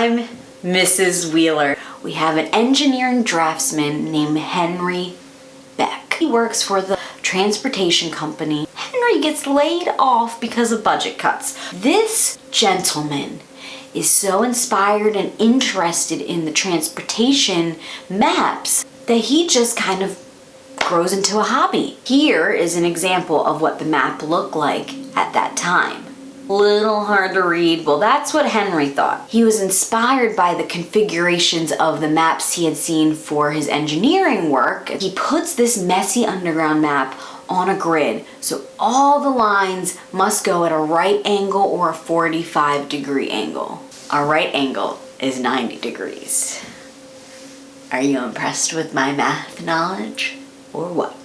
I'm Mrs. Wheeler. We have an engineering draftsman named Henry Beck. He works for the transportation company. Henry gets laid off because of budget cuts. This gentleman is so inspired and interested in the transportation maps that he just kind of grows into a hobby. Here is an example of what the map looked like at that time. Little hard to read. Well, that's what Henry thought. He was inspired by the configurations of the maps he had seen for his engineering work. He puts this messy underground map on a grid, so all the lines must go at a right angle or a 45-degree angle. A right angle is 90 degrees. Are you impressed with my math knowledge or what?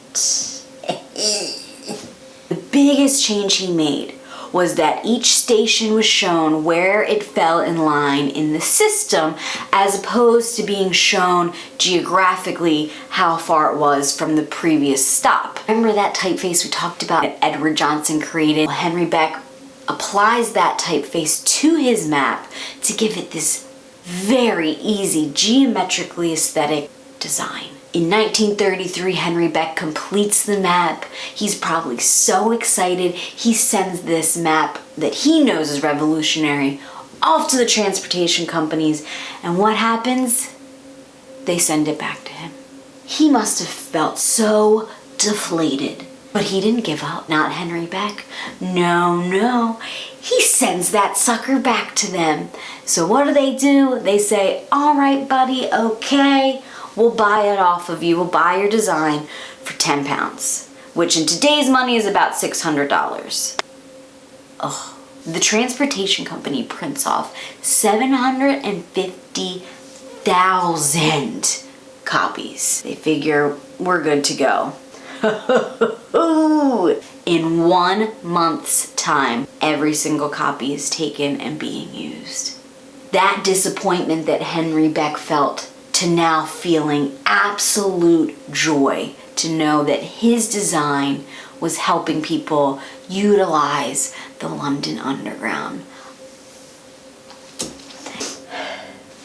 The biggest change he made was that each station was shown where it fell in line in the system, as opposed to being shown geographically how far it was from the previous stop. Remember that typeface we talked about that Edward Johnson created? Henry Beck applies that typeface to his map to give it this very easy, geometrically aesthetic design. In 1933, Henry Beck completes the map. He's probably so excited, he sends this map that he knows is revolutionary off to the transportation companies. And what happens? They send it back to him. He must have felt so deflated. But he didn't give up, not Henry Beck. No. He sends that sucker back to them. So what do? They say, all right, buddy, okay. We'll buy it off of you. We'll buy your design for 10 pounds, which in today's money is about $600. Oh, the transportation company prints off 750,000 copies. They figure we're good to go. In 1 month's time, every single copy is taken and being used. That disappointment that Henry Beck felt to now feeling absolute joy to know that his design was helping people utilize the London Underground.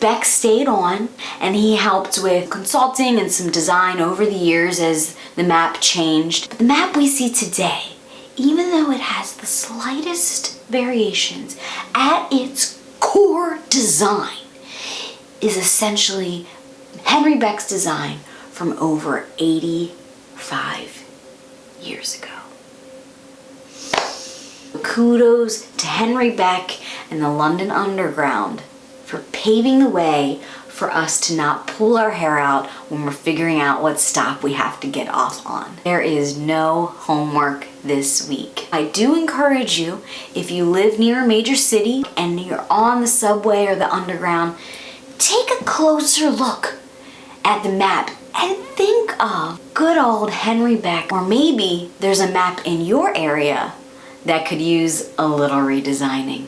Beck stayed on, and he helped with consulting and some design over the years as the map changed. But the map we see today, even though it has the slightest variations, at its core design is essentially Henry Beck's design from over 85 years ago. Kudos to Henry Beck and the London Underground for paving the way for us to not pull our hair out when we're figuring out what stop we have to get off on. There is no homework this week. I do encourage you, if you live near a major city and you're on the subway or the underground, take a closer look at the map and think of good old Henry Beck. Or maybe there's a map in your area that could use a little redesigning.